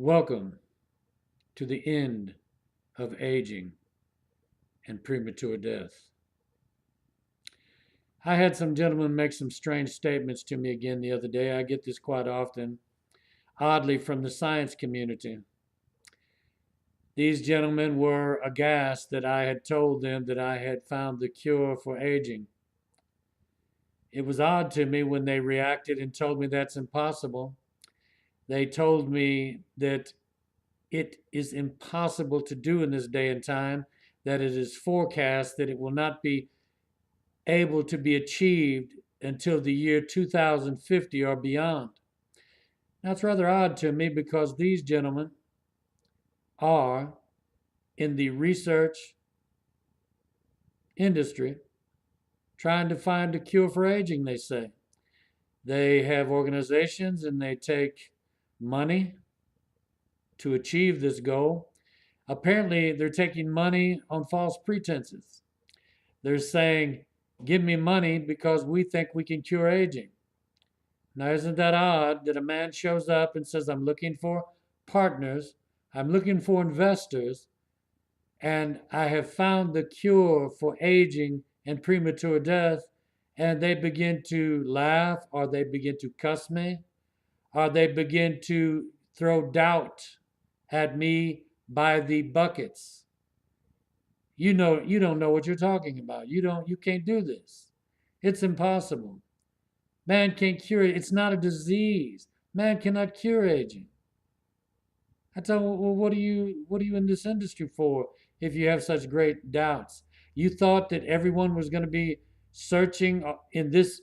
Welcome to the end of aging and premature death. I had some gentlemen make some strange statements to me again the other day. I get this quite often, oddly, from the science community. These gentlemen were aghast that I had told them that I had found the cure for aging. It was odd to me when they reacted and told me that's impossible. They told me that it is impossible to do in this day and time, that it is forecast that it will not be able to be achieved until the year 2050 or beyond. Now, it's rather odd to me because these gentlemen are in the research industry trying to find a cure for aging, they say. They have organizations and they take money to achieve this goal. Apparently, they're taking money on false pretenses. They're saying, give me money because we think we can cure aging. Now, isn't that odd that a man shows up and says, I'm looking for partners, I'm looking for investors, and I have found the cure for aging and premature death, and they begin to laugh, or they begin to cuss me, or they begin to throw doubt at me by the buckets. You don't know what you're talking about. You can't do this. It's impossible. Man can't cure it. It's not a disease. Man cannot cure aging. I tell them, well, what are you in this industry for if you have such great doubts? You thought that everyone was going to be searching in this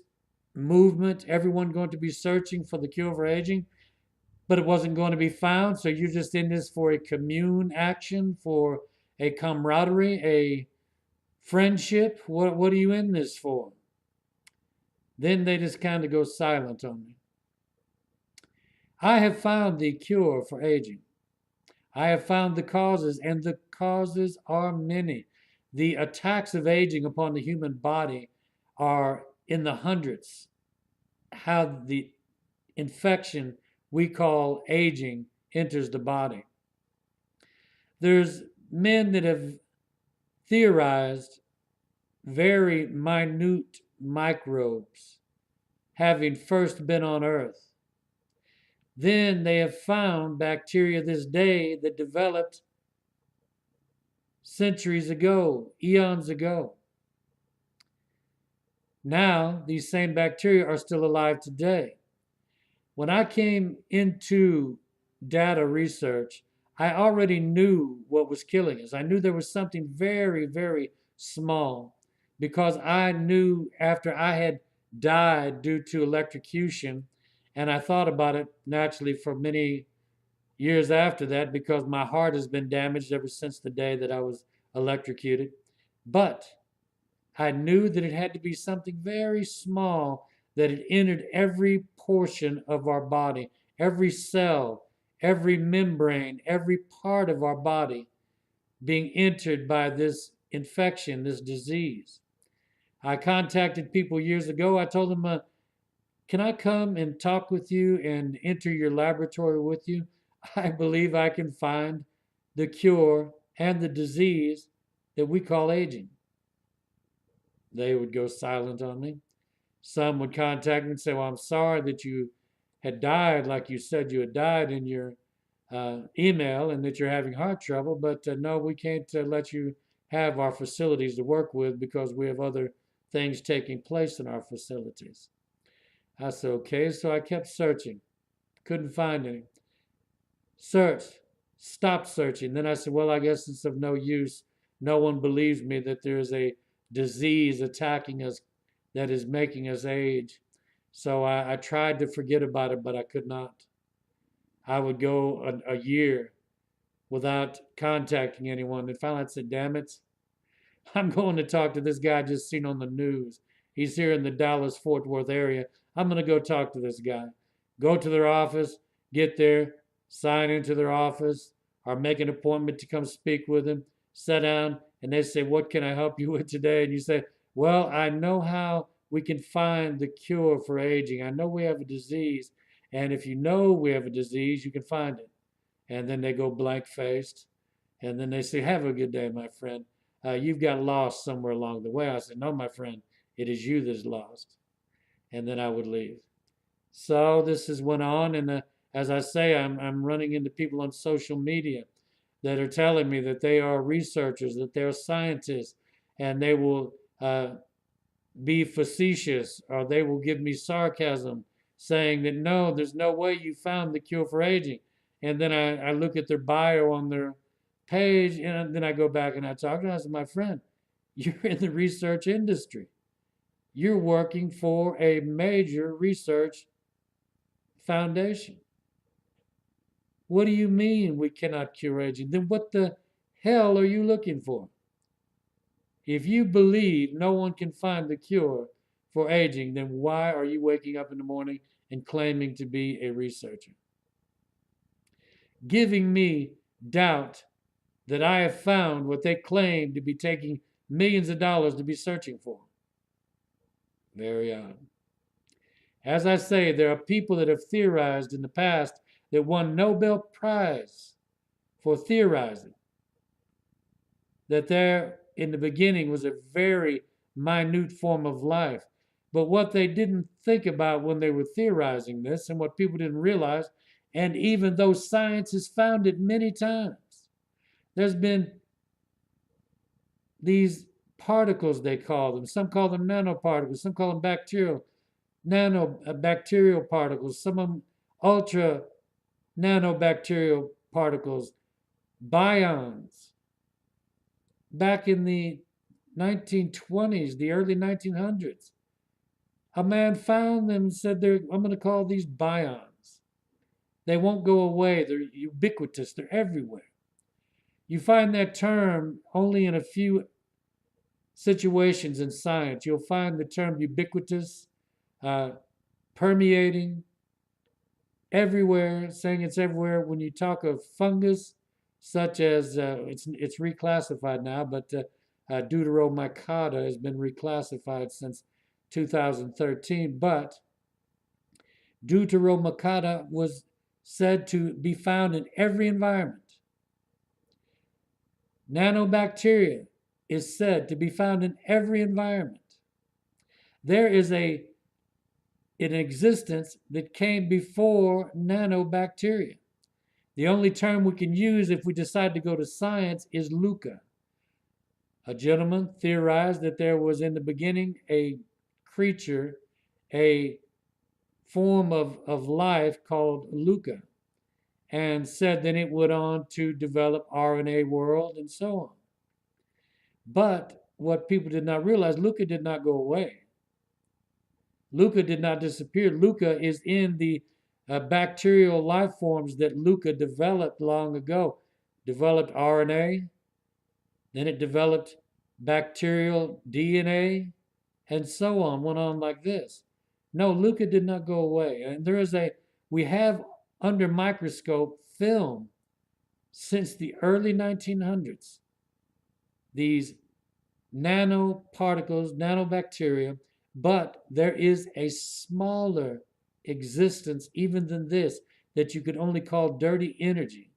movement, everyone going to be searching for the cure for aging, but it wasn't going to be found. So you're just in this for a commune action, for a camaraderie, a friendship. What are you in this for? Then they just kind of go silent on me. I have found the cure for aging. I have found the causes, and the causes are many. The attacks of aging upon the human body are in the hundreds. How the infection we call aging enters the body. There's men that have theorized very minute microbes having first been on Earth. Then they have found bacteria this day that developed centuries ago, eons ago. Now, these same bacteria are still alive today. When I came into data research, I already knew what was killing us. I knew there was something very, very small because I knew after I had died due to electrocution, and I thought about it naturally for many years after that because my heart has been damaged ever since the day that I was electrocuted. But I knew that it had to be something very small that had entered every portion of our body, every cell, every membrane, every part of our body being entered by this infection, this disease. I contacted people years ago. I told them, can I come and talk with you and enter your laboratory with you? I believe I can find the cure and the disease that we call aging. They would go silent on me. Some would contact me and say, well, I'm sorry that you had died like you said you had died in your email and that you're having heart trouble, but no, we can't let you have our facilities to work with because we have other things taking place in our facilities. I said, okay, so I kept searching. Couldn't find any. Searched. Stopped searching. Then I said, well, I guess it's of no use. No one believes me that there's a disease attacking us that is making us age. So I tried to forget about it, but I could not. I would go a year without contacting anyone. And finally I said, damn it, I'm going to talk to this guy I just seen on the news. He's here in the Dallas Fort Worth area. I'm going to go talk to this guy. Go to their office, get there, sign into their office, or make an appointment to come speak with them, sit down, and they say, what can I help you with today? And you say, well, I know how we can find the cure for aging. I know we have a disease, and if you know we have a disease, you can find it. And then they go blank faced. And then they say, "Have a good day, my friend. You've got lost somewhere along the way." I said, "No, my friend, it is you that's lost." And then I would leave. So this has went on, and as I say, I'm running into people on social media that are telling me that they are researchers, that they're scientists, and they will be facetious, or they will give me sarcasm, saying that no, there's no way you found the cure for aging. And then I look at their bio on their page, and then I go back and I talk to them. I said, "My friend, you're in the research industry. You're working for a major research foundation. What do you mean we cannot cure aging? Then what the hell are you looking for? If you believe no one can find the cure for aging, then why are you waking up in the morning and claiming to be a researcher? Giving me doubt that I have found what they claim to be taking millions of dollars to be searching for." Very odd. As I say, there are people that have theorized in the past that won Nobel Prize for theorizing that there in the beginning was a very minute form of life. But what they didn't think about when they were theorizing this, and what people didn't realize, and even though science has found it many times, there's been these particles, they call them. Some call them nanoparticles, some call them nanobacterial particles, some of them ultra nanobacterial particles, bions. Back in the 1920s, the early 1900s, a man found them and said, "I'm going to call these bions. They won't go away. They're ubiquitous. They're everywhere." You find that term only in a few situations in science. You'll find the term ubiquitous, uh, permeating, everywhere, saying it's everywhere. When you talk of fungus, such as it's reclassified now, but Deuteromycota has been reclassified since 2013. But Deuteromycota was said to be found in every environment. Nanobacteria is said to be found in every environment. There is an existence that came before nanobacteria. The only term we can use if we decide to go to science is LUCA. A gentleman theorized that there was in the beginning a creature, a form of life called LUCA, and said that it went on to develop RNA world and so on. But what people did not realize, LUCA did not go away. LUCA did not disappear. LUCA is in the bacterial life forms that LUCA developed long ago. Developed RNA, then it developed bacterial DNA, and so on, went on like this. No, LUCA did not go away. And we have under microscope film since the early 1900s, these nanoparticles, nanobacteria, but there is a smaller existence even than this that you could only call dirty energy.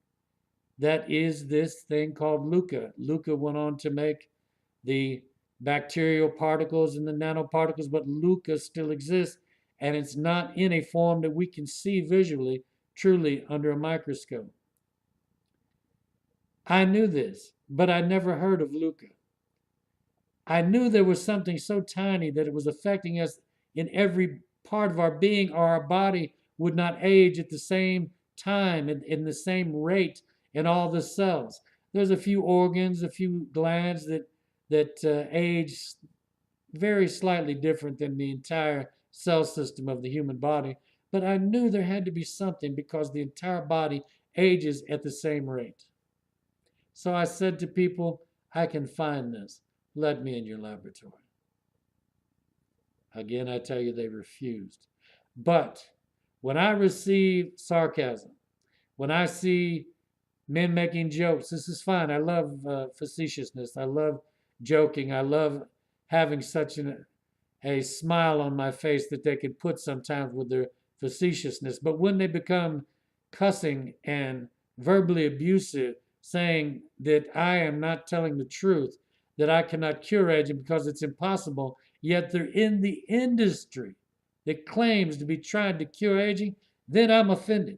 That is this thing called LUCA. LUCA went on to make the bacterial particles and the nanoparticles, but LUCA still exists, and it's not in a form that we can see visually, truly under a microscope. I knew this, but I never heard of LUCA. I knew there was something so tiny that it was affecting us in every part of our being, or our body would not age at the same time and in the same rate in all the cells. There's a few organs, a few glands that age very slightly different than the entire cell system of the human body. But I knew there had to be something because the entire body ages at the same rate. So I said to people, "I can find this. Let me in your laboratory." Again, I tell you, they refused. But when I receive sarcasm, when I see men making jokes, this is fine. I love facetiousness. I love joking. I love having such a smile on my face that they can put sometimes with their facetiousness. But when they become cussing and verbally abusive, saying that I am not telling the truth, that I cannot cure aging because it's impossible, yet they're in the industry that claims to be trying to cure aging, then I'm offended.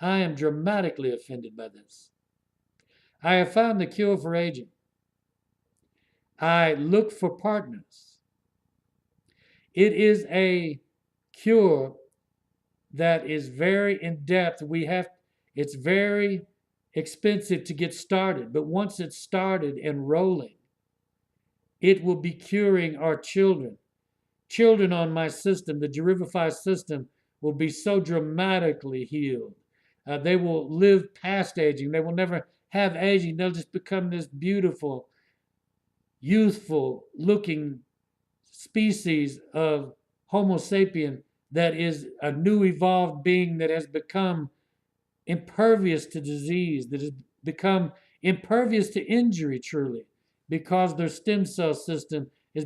I am dramatically offended by this. I have found the cure for aging. I look for partners. It is a cure that is very in depth. It's very expensive to get started, but once it's started and rolling, it will be curing our children. Children on my system, the Gerivify system, will be so dramatically healed. They will live past aging. They will never have aging. They'll just become this beautiful, youthful looking species of Homo sapien that is a new evolved being that has become impervious to disease, that has become impervious to injury truly, because their stem cell system is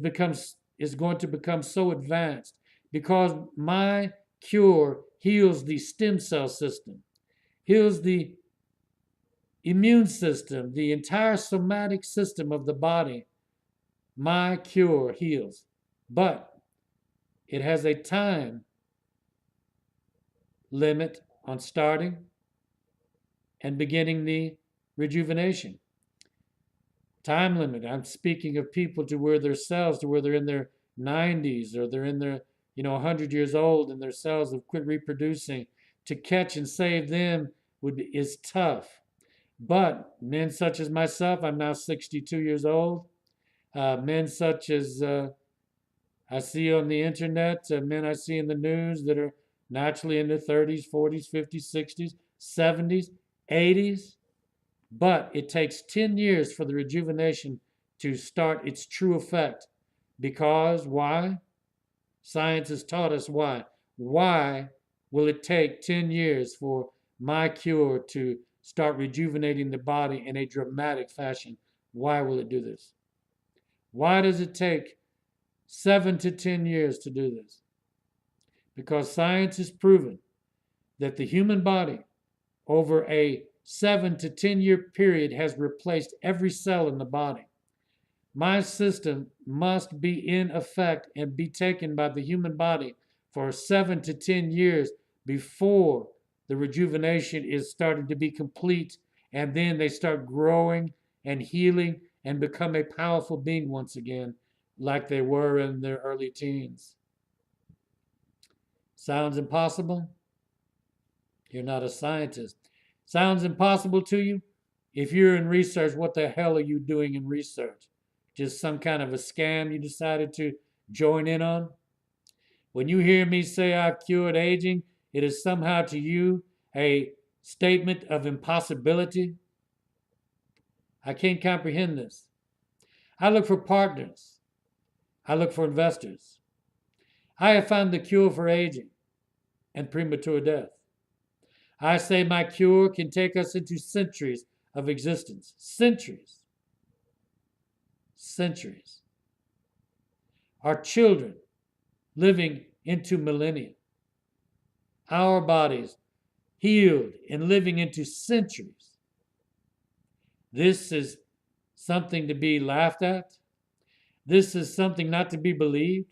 going to become so advanced, because my cure heals the stem cell system, heals the immune system, the entire somatic system of the body. My cure heals, but it has a time limit on starting and beginning the rejuvenation. Time limit. I'm speaking of people to where their cells, to where they're in their 90s or they're in their, 100 years old and their cells have quit reproducing. To catch and save them is tough. But men such as myself, I'm now 62 years old. Men such as I see on the internet, men I see in the news that are naturally in their 30s, 40s, 50s, 60s, 70s, 80s. But it takes 10 years for the rejuvenation to start its true effect. Because why? Science has taught us why. Why will it take 10 years for my cure to start rejuvenating the body in a dramatic fashion? Why will it do this? Why does it take 7 to 10 years to do this? Because science has proven that the human body, over a 7 to 10-year period, has replaced every cell in the body. My system must be in effect and be taken by the human body for 7 to 10 years before the rejuvenation is starting to be complete, and then they start growing and healing and become a powerful being once again, like they were in their early teens. Sounds impossible? You're not a scientist. Sounds impossible to you? If you're in research, what the hell are you doing in research? Just some kind of a scam you decided to join in on? When you hear me say I've cured aging, it is somehow to you a statement of impossibility. I can't comprehend this. I look for partners. I look for investors. I have found the cure for aging and premature death. I say my cure can take us into centuries of existence. Centuries. Centuries. Our children living into millennia. Our bodies healed and living into centuries. This is something to be laughed at. This is something not to be believed.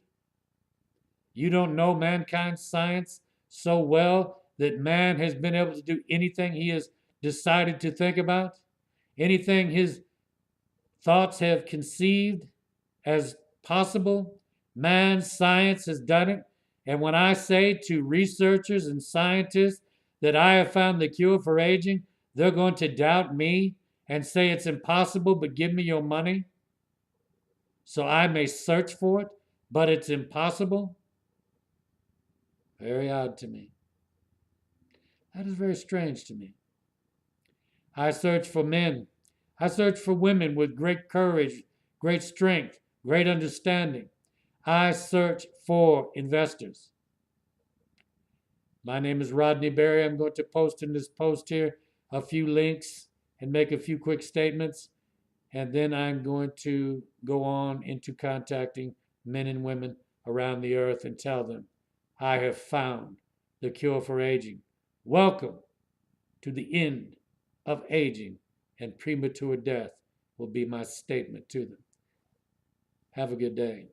You don't know mankind's science so well that man has been able to do anything he has decided to think about, anything his thoughts have conceived as possible. Man's science has done it. And when I say to researchers and scientists that I have found the cure for aging, they're going to doubt me and say it's impossible, but give me your money so I may search for it, but it's impossible. Very odd to me. That is very strange to me. I search for men. I search for women with great courage, great strength, great understanding. I search for investors. My name is Rodney Berry. I'm going to post in this post here a few links and make a few quick statements. And then I'm going to go on into contacting men and women around the earth and tell them, I have found the cure for aging. Welcome to the end of aging and premature death will be my statement to them. Have a good day.